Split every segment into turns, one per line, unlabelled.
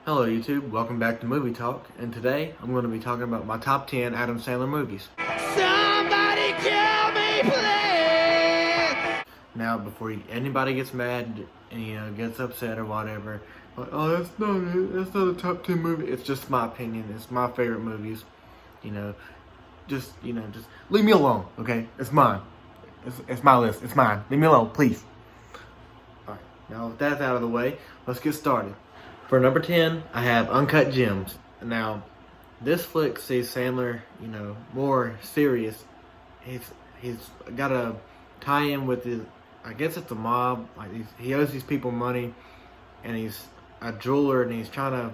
Hello YouTube, welcome back to Movie Talk, and today I'm going to be talking about my top 10 Adam Sandler movies.
Somebody kill me, please!
Now, before anybody gets mad and gets upset or whatever, like, oh, that's not a top 10 movie. It's just my opinion. It's my favorite movies. Just leave me alone, okay? It's mine. It's my list. It's mine. Leave me alone, please. Alright, now with that out of the way, let's get started. For number 10, I have Uncut Gems. Now, this flick sees Sandler, more serious. He's got a tie-in with his, I guess it's a mob. Like he owes these people money, and he's a jeweler, and he's trying to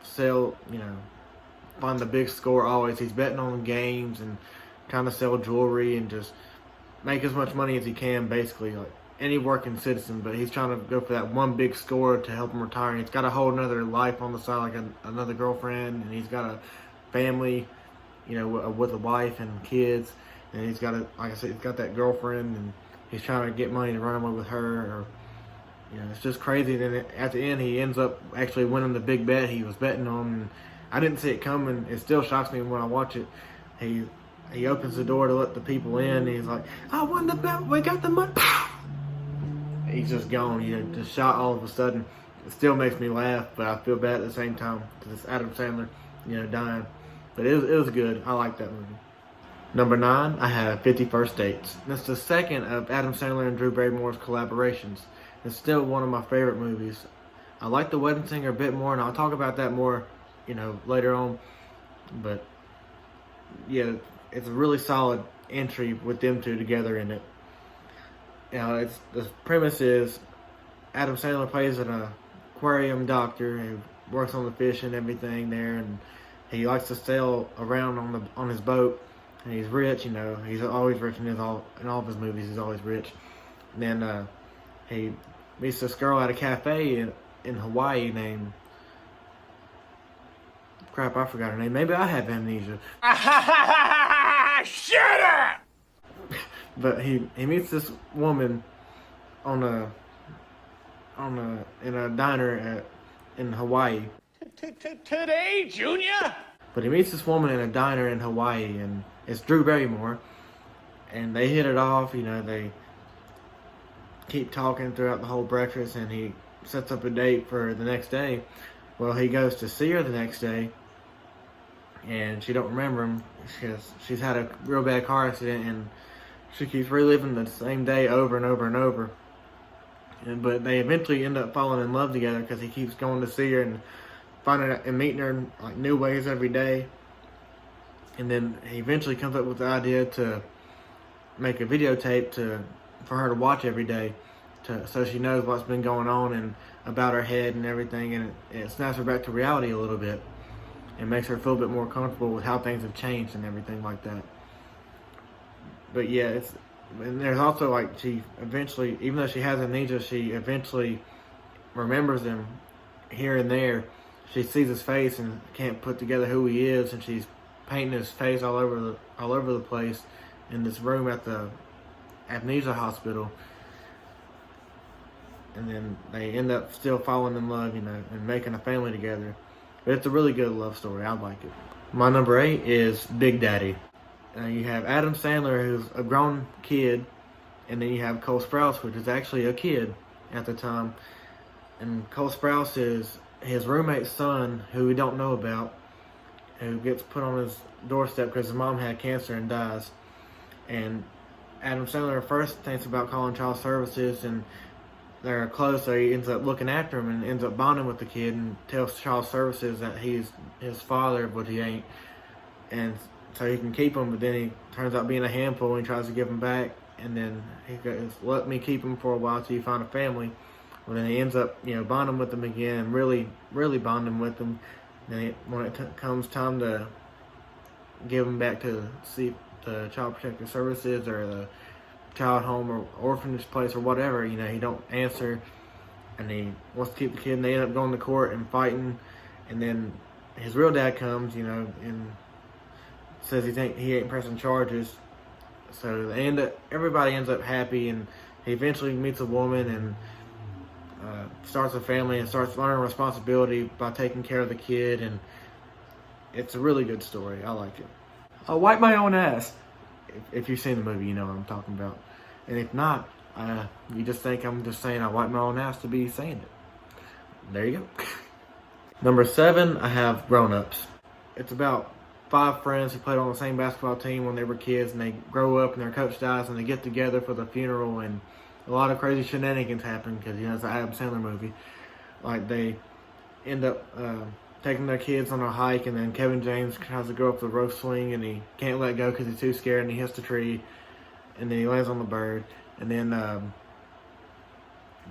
sell, find the big score always. He's betting on games and trying to sell jewelry and just make as much money as he can, basically, like any working citizen. But he's trying to go for that one big score to help him retire. And he's got a whole another life on the side, like another girlfriend, and he's got a family, with a wife and kids. And he's got like I said, he's got that girlfriend, and he's trying to get money to run away with her. Or, it's just crazy. Then at the end, he ends up actually winning the big bet he was betting on. And I didn't see it coming. It still shocks me when I watch it. He opens the door to let the people in. And he's like, "I won the bet. We got the money." He's just gone. Just shot all of a sudden. It still makes me laugh, but I feel bad at the same time because it's Adam Sandler, dying. But it was good. I like that movie. Number 9, I have 50 First Dates. That's the second of Adam Sandler and Drew Barrymore's collaborations. It's still one of my favorite movies. I like The Wedding Singer a bit more, and I'll talk about that more, later on. But yeah, it's a really solid entry with them two together in it. The premise is Adam Sandler plays an aquarium doctor who works on the fish and everything there, and he likes to sail around on his boat, and he's rich. He's always rich in all of his movies. He's always rich. And then he meets this girl at a cafe in Hawaii named crap. I forgot her name. Maybe I have amnesia.
Shut up!
But he meets this woman in a diner in Hawaii.
Today, Junior?
But he meets this woman in a diner in Hawaii, and it's Drew Barrymore, and they hit it off. They keep talking throughout the whole breakfast, and he sets up a date for the next day. Well, he goes to see her the next day, and she don't remember him because she's had a real bad car accident, and she keeps reliving the same day over and over and over. But they eventually end up falling in love together because he keeps going to see her and finding out and meeting her in like new ways every day. And then he eventually comes up with the idea to make a videotape for her to watch every day, so she knows what's been going on and about her head and everything. And it snaps her back to reality a little bit and makes her feel a bit more comfortable with how things have changed and everything like that. But yeah, and there's also like she eventually, even though she has amnesia, she eventually remembers him here and there. She sees his face and can't put together who he is, and she's painting his face all over the place in this room at the amnesia hospital. And then they end up still falling in love, and making a family together. But it's a really good love story. I like it. My number 8 is Big Daddy. You have Adam Sandler, who's a grown kid, and then you have Cole Sprouse, which is actually a kid at the time. And Cole Sprouse is his roommate's son, who we don't know about, who gets put on his doorstep because his mom had cancer and dies. And Adam Sandler first thinks about calling child services, and they're close, so he ends up looking after him and ends up bonding with the kid and tells child services that he's his father, but he ain't. And so he can keep him, but then he turns out being a handful and he tries to give him back. And then he goes, "Let me keep him for a while till you find a family." Well, then he ends up, bonding with them again, and really, really bonding with them. Then when it comes time to give him back to see the Child Protective Services or the child home or orphanage place or whatever, he don't answer, and he wants to keep the kid, and they end up going to court and fighting. And then his real dad comes, and says he ain't pressing charges. So everybody ends up happy, and he eventually meets a woman, and starts a family and starts learning responsibility by taking care of the kid, and it's a really good story. I like it. I wipe my own ass. If you've seen the movie, you know what I'm talking about. And if not, you just think I'm just saying I wipe my own ass to be saying it. There you go. Number 7, I have Grownups. It's about 5 friends who played on the same basketball team when they were kids, and they grow up and their coach dies, and they get together for the funeral, and a lot of crazy shenanigans happen because, you know, it's an Adam Sandler movie. Like, they end up taking their kids on a hike, and then Kevin James tries to go up the rope swing, and he can't let go because he's too scared, and he hits the tree, and then he lands on the bird, and then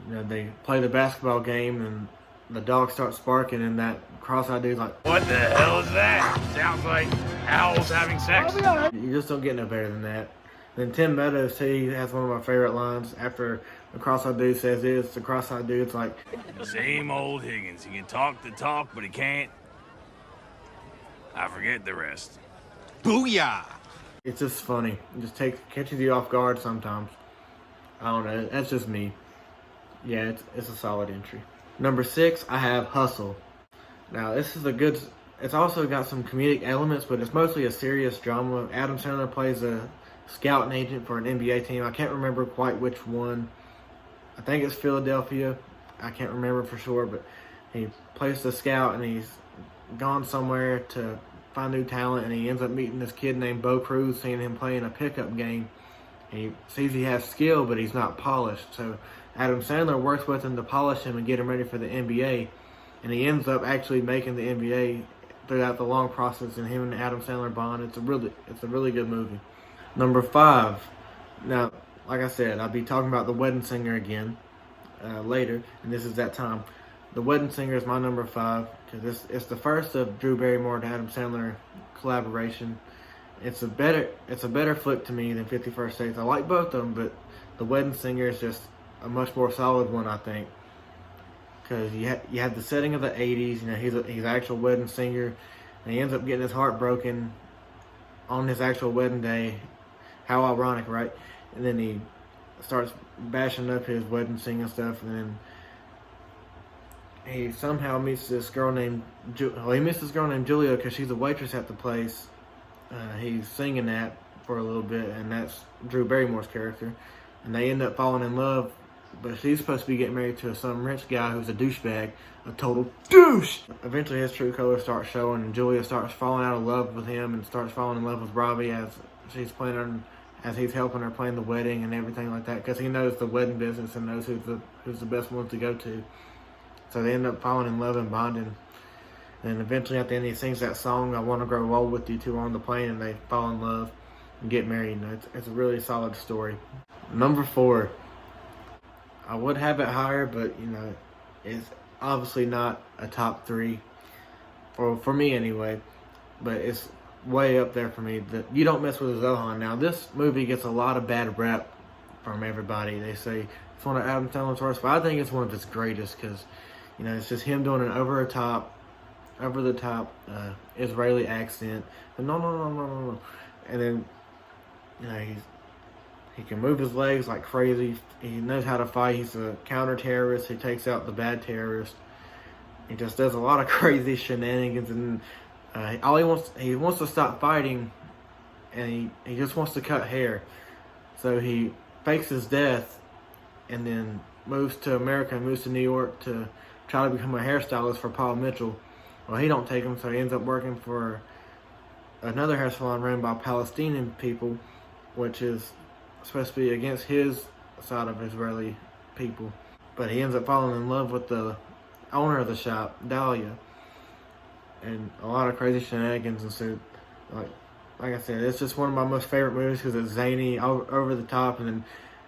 you know, they play the basketball game, and the dog starts barking, and that cross-eyed dude's like,
What the hell is that? Sounds like owls having sex.
you just don't get no better than that. Then Tim Meadows, he has one of my favorite lines after the cross-eyed dude says this. The cross-eyed dude's like,
Same old Higgins. He can talk the talk, but he can't. I forget the rest.
Booyah!
it's just funny. It just catches you off guard sometimes. I don't know. That's just me. Yeah, it's a solid entry. Number 6, I have Hustle. Now, this is a good... It's also got some comedic elements, but it's mostly a serious drama. Adam Sandler plays a scouting agent for an NBA team. I can't remember quite which one. I think it's Philadelphia. I can't remember for sure, but he plays the scout, and he's gone somewhere to find new talent, and he ends up meeting this kid named Bo Cruz, seeing him playing a pickup game. And he sees he has skill, but he's not polished. So Adam Sandler works with him to polish him and get him ready for the NBA. And he ends up actually making the NBA throughout the long process, and him and Adam Sandler bond. It's a really good movie. Number 5. Now, like I said, I'll be talking about The Wedding Singer again later, and this is that time. The Wedding Singer is my number 5 because it's the first of Drew Barrymore and Adam Sandler collaboration. It's a better flick to me than 50 First Dates. I like both of them, but The Wedding Singer is just a much more solid one, I think. Because you have the setting of the 80s. You know, he's an actual wedding singer, and he ends up getting his heart broken on his actual wedding day. How ironic, right? And then he starts bashing up his wedding singing stuff, and then he somehow meets this girl named Julia because she's a waitress at the place he's singing at for a little bit, and that's Drew Barrymore's character. And they end up falling in love, but she's supposed to be getting married to some rich guy who's a douchebag, a total douche. Eventually his true colors start showing, and Julia starts falling out of love with him and starts falling in love with Robbie as he's helping her plan the wedding and everything like that, because he knows the wedding business and knows who's the best ones to go to. So they end up falling in love and bonding. And eventually at the end he sings that song, I Want to Grow Old With You Two, on the plane, and they fall in love and get married. And it's a really solid story. Number 4. I would have it higher, but you know, it's obviously not a top 3 for me anyway. But it's way up there for me. You Don't Mess With Zohan. Now, this movie gets a lot of bad rep from everybody. They say it's one of Adam Sandler's worst, but I think it's one of his greatest because, you know, it's just him doing an over the top Israeli accent. But no. And then, you know, he can move his legs like crazy. He knows how to fight. He's a counter-terrorist. He takes out the bad terrorist. He just does a lot of crazy shenanigans, and he wants to stop fighting, and he just wants to cut hair. So he fakes his death, and then moves to America, moves to New York to try to become a hairstylist for Paul Mitchell. Well, he don't take him, so he ends up working for another hair salon run by Palestinian people, which is supposed to be against his side of Israeli people. But he ends up falling in love with the owner of the shop, Dahlia. And a lot of crazy shenanigans ensued. Like I said, it's just one of my most favorite movies because it's zany, over the top, and then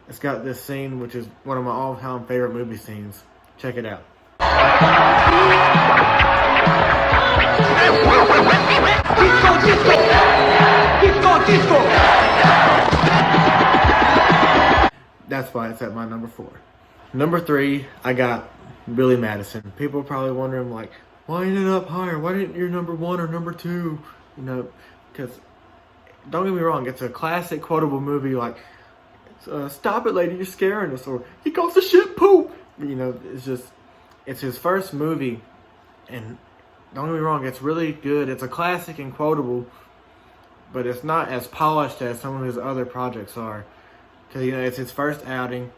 it's got this scene which is one of my all-time favorite movie scenes. Check it out. Disco! That's why it's at my number 4. Number 3, I got Billy Madison. People are probably wondering, like, why ain't it up higher? Why didn't your number 1 or number 2? You know, because, don't get me wrong, it's a classic quotable movie like, stop it lady, you're scaring us, or he calls the shit poop. it's his first movie, and don't get me wrong, it's really good. It's a classic and quotable, but it's not as polished as some of his other projects are. Because, it's his first outing.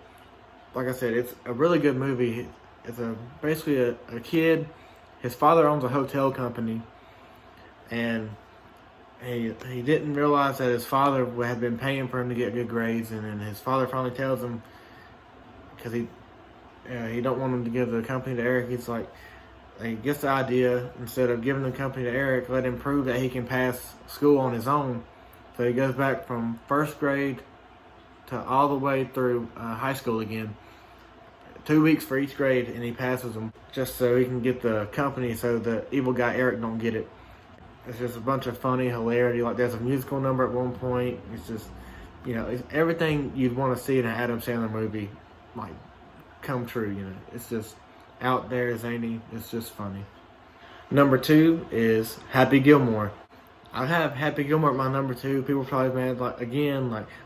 Like I said, it's a really good movie. It's basically a kid. His father owns a hotel company, and he didn't realize that his father had been paying for him to get good grades, and then his father finally tells him, because he don't want him to give the company to Eric. He's like, he gets the idea, instead of giving the company to Eric, let him prove that he can pass school on his own. So he goes back from first grade to all the way through high school again. 2 weeks for each grade, and he passes them just so he can get the company, so the evil guy Eric don't get it. It's just a bunch of funny hilarity. Like, there's a musical number at one point. It's just, it's everything you'd want to see in an Adam Sandler movie, like, come true. It's just out there, zany. It's just funny. Number 2 is Happy Gilmore. I have Happy Gilmore at my number 2. People probably mad, like,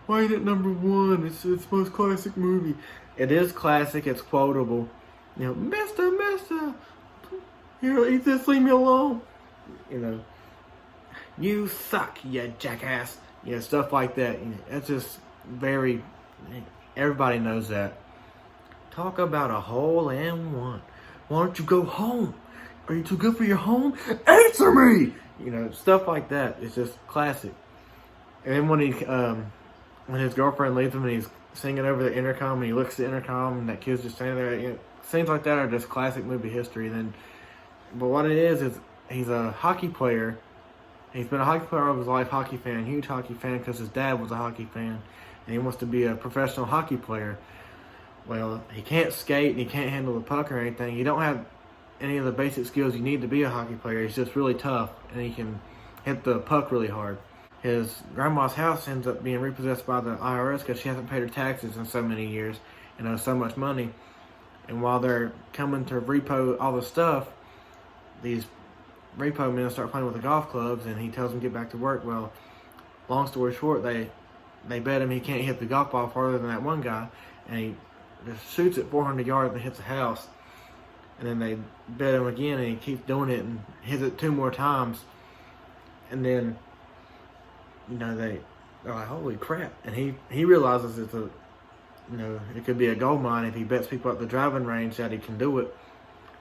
why ain't it number 1? It's the most classic movie. It is classic. It's quotable. Mister, just leave me alone. You suck, you jackass. Stuff like that. It's just very, everybody knows that. Talk about a hole in one. Why don't you go home? Are you too good for your home? Answer me! Stuff like that. It's just classic. And then when his girlfriend leaves him and he's singing over the intercom and he looks at the intercom and that kid's just standing there, things like that are just classic movie history. But what it is he's a hockey player. He's been a hockey player all of his life, huge hockey fan, because his dad was a hockey fan, and he wants to be a professional hockey player. Well, he can't skate and he can't handle the puck or anything. He don't have any of the basic skills you need to be a hockey player. He's just really tough, and he can hit the puck really hard. His grandma's house ends up being repossessed by the IRS because she hasn't paid her taxes in so many years and owes so much money. And while they're coming to repo all the stuff, these repo men start playing with the golf clubs, and he tells them to get back to work. Well, long story short, they bet him he can't hit the golf ball farther than that one guy, and he just shoots it 400 yards and hits a house. And then they bet him again, and he keeps doing it and hits it 2 more times. And then, they're like, holy crap. And he realizes it's it could be a gold mine if he bets people at the driving range that he can do it.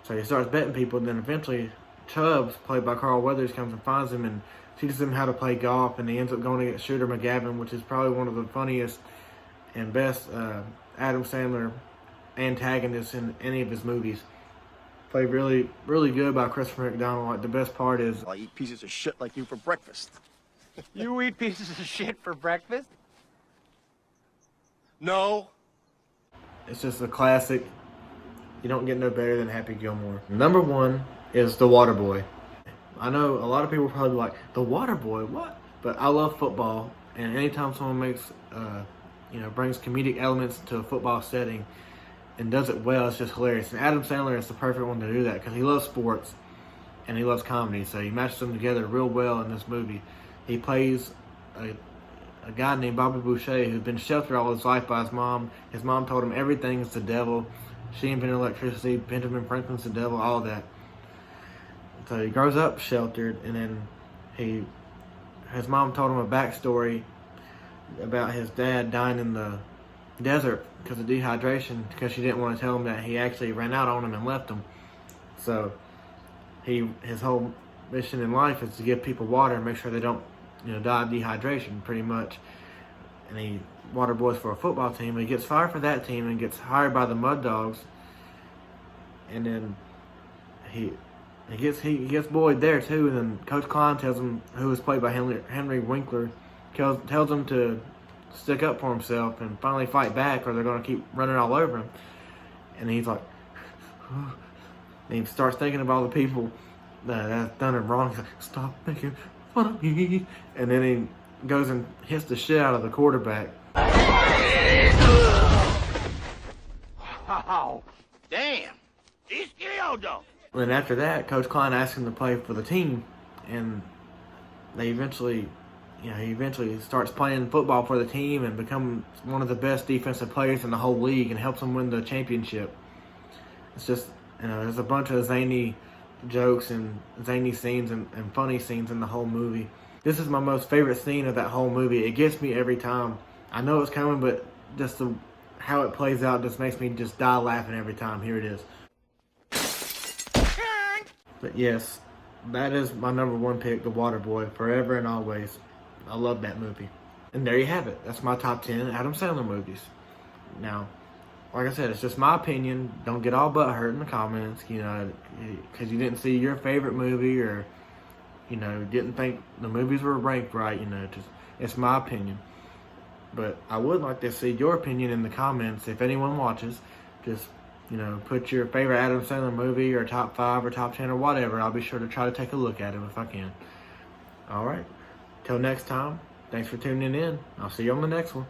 So he starts betting people, and then eventually Chubbs, played by Carl Weathers, comes and finds him and teaches him how to play golf, and he ends up going against Shooter McGavin, which is probably one of the funniest and best Adam Sandler antagonists in any of his movies. Played really, really good by Christopher McDonald. Like, the best part is,
I eat pieces of shit like you for breakfast.
You eat pieces of shit for breakfast?
No.
it's just a classic. You don't get no better than Happy Gilmore. Number 1 is The Waterboy. I know a lot of people probably be like, The Waterboy, what? But I love football, and anytime someone makes, brings comedic elements to a football setting and does it well, it's just hilarious. And Adam Sandler is the perfect one to do that because he loves sports and he loves comedy, so he matches them together real well in this movie. He plays a guy named Bobby Boucher who's been sheltered all his life by his mom. His mom told him everything's the devil. She invented electricity, Benjamin Franklin's the devil, all that. So he grows up sheltered, and then his mom told him a backstory about his dad dying in the desert because of dehydration, because she didn't want to tell him that he actually ran out on him and left him. So his whole mission in life is to give people water and make sure they don't die of dehydration, pretty much. And he water boys for a football team. He gets fired for that team and gets hired by the Mud Dogs. And then he gets bullied there too. And then Coach Klein tells him, who was played by Henry Winkler, tells him to stick up for himself and finally fight back, or they're going to keep running all over him. And he's like, and he starts thinking of all the people that have done him wrong. He's like, stop making fun of me. And then he goes and hits the shit out of the quarterback.
Oh, damn. He's killed though.
And then after that, Coach Klein asks him to play for the team, and he eventually starts playing football for the team and becomes one of the best defensive players in the whole league and helps them win the championship. It's just, there's a bunch of zany jokes and zany scenes and funny scenes in the whole movie. This is my most favorite scene of that whole movie. It gets me every time. I know it's coming, but just how it plays out just makes me just die laughing every time. Here it is. But yes, that is my number one pick, The Waterboy, forever and always. I love that movie. And there you have it. That's my top 10 Adam Sandler movies. Now, like I said, it's just my opinion. Don't get all butthurt in the comments, because you didn't see your favorite movie or, didn't think the movies were ranked right, it's my opinion. But I would like to see your opinion in the comments. If anyone watches, just, put your favorite Adam Sandler movie or top 5 or top 10 or whatever. I'll be sure to try to take a look at it if I can. All right. Till next time, thanks for tuning in. I'll see you on the next one.